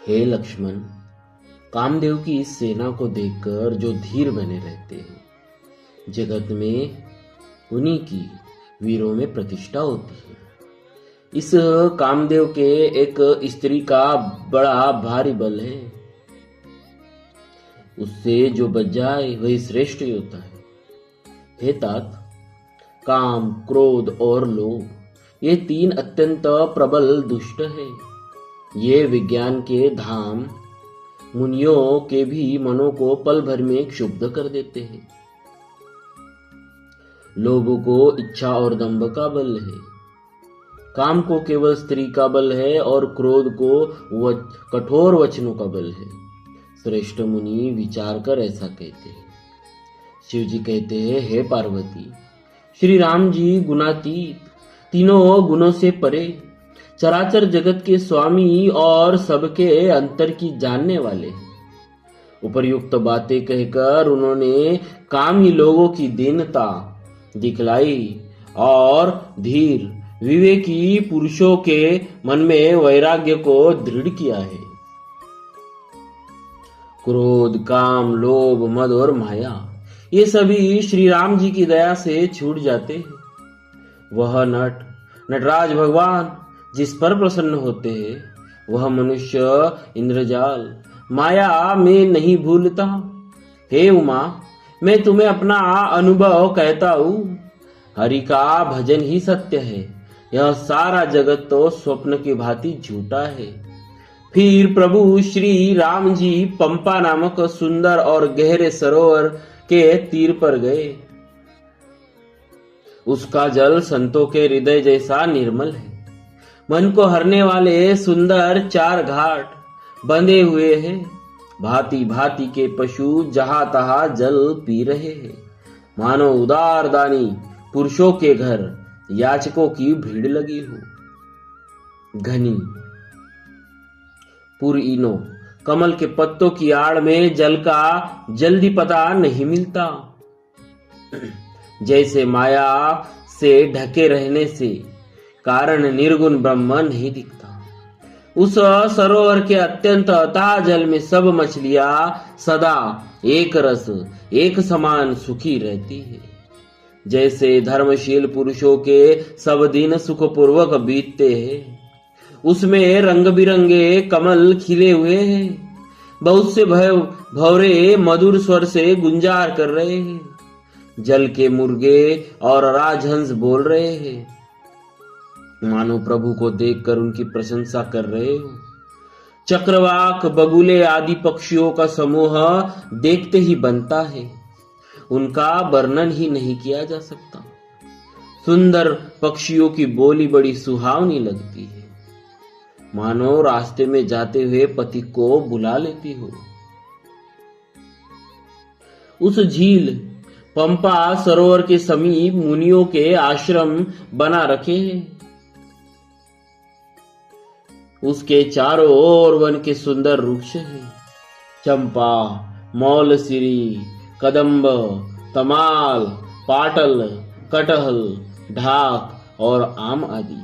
हे लक्ष्मण, कामदेव की इस सेना को देखकर जो धीर बने रहते हैं, जगत में उन्हीं की वीरों में प्रतिष्ठा होती है। इस कामदेव के एक स्त्री का बड़ा भारी बल है, उससे जो बच जाए वही श्रेष्ठ होता है। हे तात, काम, क्रोध और लोभ ये तीन अत्यंत प्रबल दुष्ट है। ये विज्ञान के धाम मुनियों के भी मनों को पल भर में क्षुब्ध कर देते हैं। लोभ को इच्छा और दंभ का बल है, काम को केवल स्त्री का बल है और क्रोध को कठोर वचनों का बल है। श्रेष्ठ मुनि विचार कर ऐसा कहते हैं। शिव जी कहते हैं, हे पार्वती, श्री राम जी गुणातीत, तीनों गुणों से परे, चराचर जगत के स्वामी और सबके अंतर की जानने वाले हैं। उपर्युक्त बातें कहकर उन्होंने कामी लोगों की दीनता दिखलाई और धीर विवेकी पुरुषों के मन में वैराग्य को दृढ़ किया है। क्रोध, काम, लोभ, मद और माया ये सभी श्री राम जी की दया से छूट जाते हैं। वह नटराज भगवान जिस पर प्रसन्न होते हैं, वह मनुष्य इंद्रजाल माया में नहीं भूलता। हे उमा, मैं तुम्हें अपना अनुभव कहता हूँ। हरि का भजन ही सत्य है, यह सारा जगत तो स्वप्न की भांति झूठा है। फिर प्रभु श्री राम जी पंपा नामक सुंदर और गहरे सरोवर के तीर पर गए। उसका जल संतों के हृदय जैसा निर्मल है। मन को हरने वाले सुंदर 4 घाट बंधे हुए हैं। भांति भांति के पशु जहां तहां जल पी रहे हैं। मानो उदार दानी पुरुषों के घर याचकों की भीड़ लगी हो। घनी पुरइनो कमल के पत्तों की आड़ में जल का जल्दी पता नहीं मिलता। जैसे माया से ढके रहने से कारण निर्गुण ब्रह्म नहीं दिखता, उस सरोवर के अत्यंत अथाह जल में सब मछलियां सदा एक रस एक समान सुखी रहती है। जैसे धर्मशील पुरुषों के सब दिन सुखपूर्वक बीतते हैं, उसमें रंग बिरंगे कमल खिले हुए हैं। बहुत से भौरे मधुर स्वर से गुंजार कर रहे हैं। जल के मुर्गे और राजहंस बोल रहे हैं, मानो प्रभु को देखकर उनकी प्रशंसा कर रहे हो। चक्रवाक, बगुले आदि पक्षियों का समूह देखते ही बनता है, उनका वर्णन ही नहीं किया जा सकता। सुंदर पक्षियों की बोली बड़ी सुहावनी लगती है, मानो रास्ते में जाते हुए पति को बुला लेती हो। उस झील पंपा सरोवर के समीप मुनियों के आश्रम बना रखे हैं। उसके चारों ओर वन के सुंदर वृक्ष हैं, चंपा, मौलसिरी, कदम्ब, तमाल, पाटल, कटहल, ढाक और आम आदि।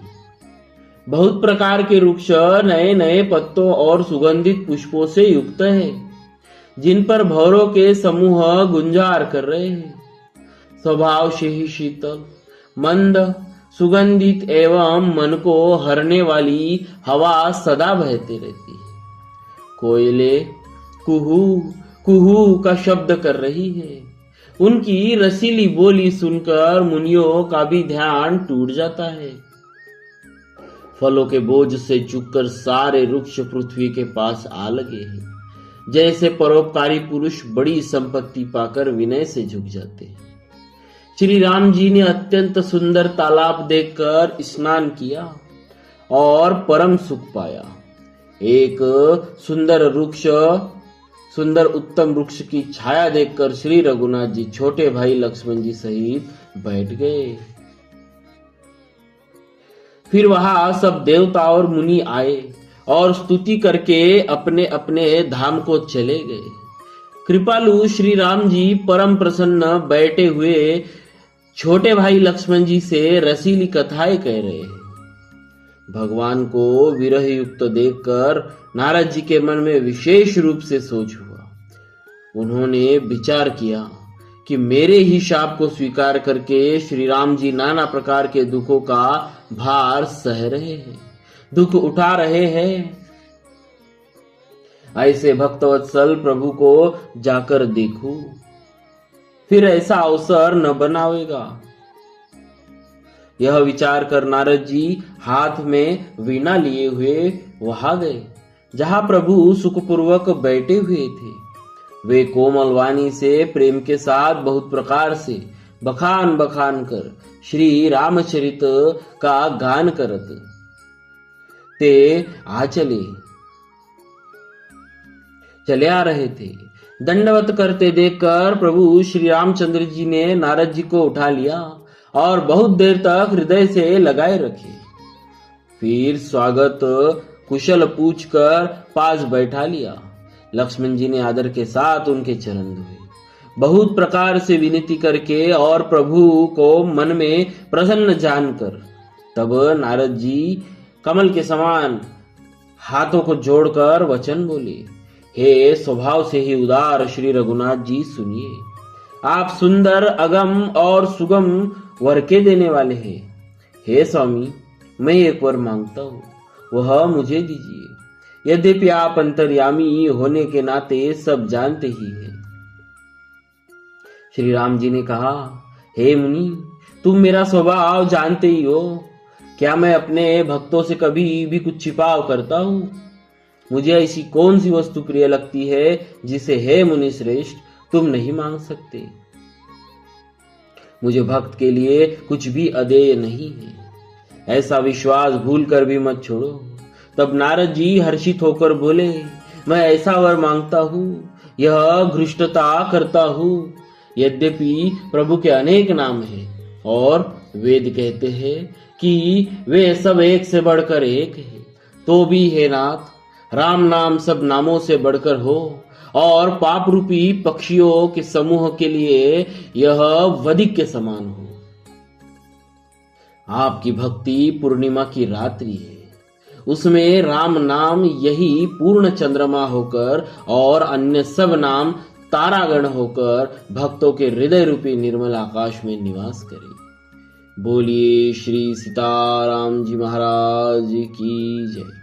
बहुत प्रकार के वृक्ष नए नए पत्तों और सुगंधित पुष्पों से युक्त है, जिन पर भौरों के समूह गुंजार कर रहे हैं। स्वभाव से ही शीतल, मंद, सुगंधित एवं मन को हरने वाली हवा सदा बहती रहती है। कोयले कुहू कुहू का शब्द कर रही है। उनकी रसीली बोली सुनकर मुनियों का भी ध्यान टूट जाता है। फलों के बोझ से झुककर सारे वृक्ष पृथ्वी के पास आ लगे हैं। जैसे परोपकारी पुरुष बड़ी संपत्ति पाकर विनय से झुक जाते हैं। श्री राम जी ने अत्यंत सुंदर तालाब देखकर स्नान किया और परम सुख पाया। एक सुंदर उत्तम वृक्ष की छाया देखकर श्री रघुनाथ जी छोटे भाई लक्ष्मण जी सहित बैठ गए। फिर वहां सब देवता और मुनि आए और स्तुति करके अपने अपने धाम को चले गए। कृपालु श्री राम जी परम प्रसन्न बैठे हुए छोटे भाई लक्ष्मण जी से रसीली कथाएं कह रहे हैं। भगवान को विरह युक्त देखकर नारद जी के मन में विशेष रूप से सोच हुआ। उन्होंने विचार किया कि मेरे ही शाप को स्वीकार करके श्री राम जी नाना प्रकार के दुखों का भार सह रहे हैं, दुख उठा रहे हैं। ऐसे भक्तवत्सल प्रभु को जाकर देखूं, फिर ऐसा अवसर न बनावेगा। यह विचार कर नारद जी हाथ में वीणा लिए हुए वहां गए जहां प्रभु सुखपूर्वक बैठे हुए थे। वे कोमल वाणी से प्रेम के साथ बहुत प्रकार से बखान बखान कर श्री रामचरित का गान करत ते चले आ रहे थे। दंडवत करते देखकर प्रभु श्री रामचंद्र जी ने नारद जी को उठा लिया और बहुत देर तक हृदय से लगाए रखे। फिर स्वागत कुशल पूछकर पास बैठा लिया। लक्ष्मण जी ने आदर के साथ उनके चरण धोए, बहुत प्रकार से विनती करके और प्रभु को मन में प्रसन्न जानकर तब नारद जी कमल के समान हाथों को जोड़कर वचन बोले, हे स्वभाव से ही उदार श्री रघुनाथ जी सुनिए, आप सुंदर अगम और सुगम वर के देने वाले हैं। हे स्वामी, मैं एक वर मांगता हूँ, वह मुझे दीजिए। यद्यपि आप अंतर्यामी होने के नाते सब जानते ही हैं। श्री राम जी ने कहा, हे मुनि, तुम मेरा स्वभाव जानते ही हो। क्या मैं अपने भक्तों से कभी भी कुछ छिपाव करता हूँ? मुझे ऐसी कौन सी वस्तु प्रिय लगती है जिसे हे मुनि श्रेष्ठ तुम नहीं मांग सकते। मुझे भक्त के लिए कुछ भी अदेय नहीं है, ऐसा विश्वास भूल कर भी मत छोड़ो। तब नारद जी हर्षित होकर बोले, मैं ऐसा वर मांगता हूँ, यह घृष्टता करता हूँ। यद्यपि प्रभु के अनेक नाम हैं और वेद कहते हैं कि वे सब एक से बढ़कर एक है, तो भी हे नाथ, राम नाम सब नामों से बढ़कर हो और पाप रूपी पक्षियों के समूह के लिए यह वधिक के समान हो। आपकी भक्ति पूर्णिमा की रात्रि है, उसमें राम नाम यही पूर्ण चंद्रमा होकर और अन्य सब नाम तारागण होकर भक्तों के हृदय रूपी निर्मल आकाश में निवास करे। बोलिए श्री सीताराम जी महाराज की जय।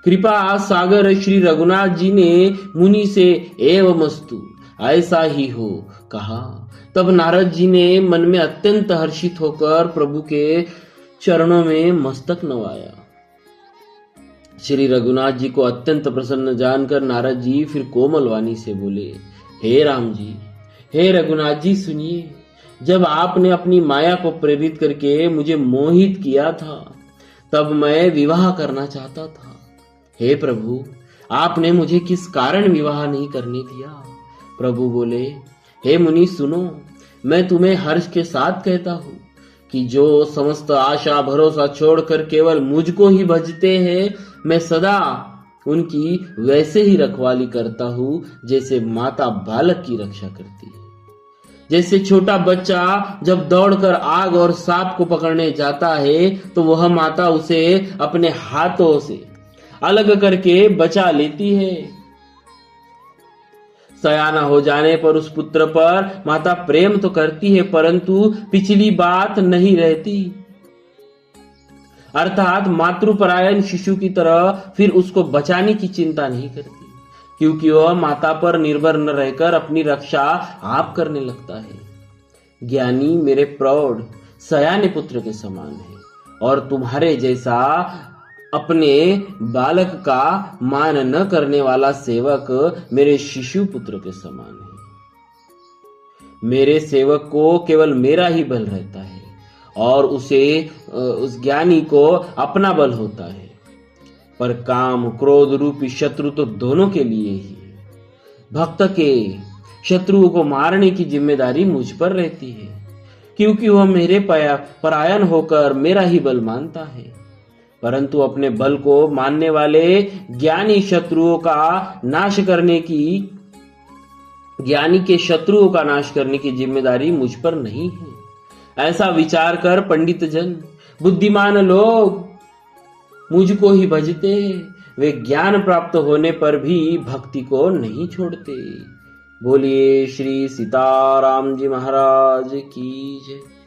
कृपा सागर श्री रघुनाथ जी ने मुनि से एवमस्तु ऐसा ही हो कहा। तब नारद जी ने मन में अत्यंत हर्षित होकर प्रभु के चरणों में मस्तक नवाया। श्री रघुनाथ जी को अत्यंत प्रसन्न जानकर नारद जी फिर कोमल वाणी से बोले, हे राम जी, हे रघुनाथ जी सुनिए, जब आपने अपनी माया को प्रेरित करके मुझे मोहित किया था तब मैं विवाह करना चाहता था। हे प्रभु, आपने मुझे किस कारण विवाह नहीं करने दिया? प्रभु बोले, हे मुनि सुनो, मैं तुम्हें हर्ष के साथ कहता हूँ कि जो समस्त आशा भरोसा छोड़कर केवल मुझको ही भजते हैं, मैं सदा उनकी वैसे ही रखवाली करता हूँ जैसे माता बालक की रक्षा करती है। जैसे छोटा बच्चा जब दौड़कर आग और सांप को पकड़ने जाता है तो वह माता उसे अपने हाथों से अलग करके बचा लेती है। सयाना हो जाने पर उस पुत्र पर माता प्रेम तो करती है परंतु पिछली बात नहीं रहती, अर्थात मातृपरायण शिशु की तरह फिर उसको बचाने की चिंता नहीं करती, क्योंकि वह माता पर निर्भर न रहकर अपनी रक्षा आप करने लगता है। ज्ञानी मेरे प्रौढ़ सयाने पुत्र के समान है और तुम्हारे जैसा अपने बालक का मान न करने वाला सेवक मेरे शिशु पुत्र के समान है। मेरे सेवक को केवल मेरा ही बल रहता है और उस ज्ञानी को अपना बल होता है, पर काम क्रोध रूपी शत्रु तो दोनों के लिए ही है। भक्त के शत्रुओं को मारने की जिम्मेदारी मुझ पर रहती है, क्योंकि वह मेरे परायण होकर मेरा ही बल मानता है। परंतु अपने बल को मानने वाले ज्ञानी के शत्रुओं का नाश करने की जिम्मेदारी मुझ पर नहीं है। ऐसा विचार कर पंडित जन, बुद्धिमान लोग मुझको ही भजते, वे ज्ञान प्राप्त होने पर भी भक्ति को नहीं छोड़ते। बोलिए श्री सीताराम जी महाराज की जय।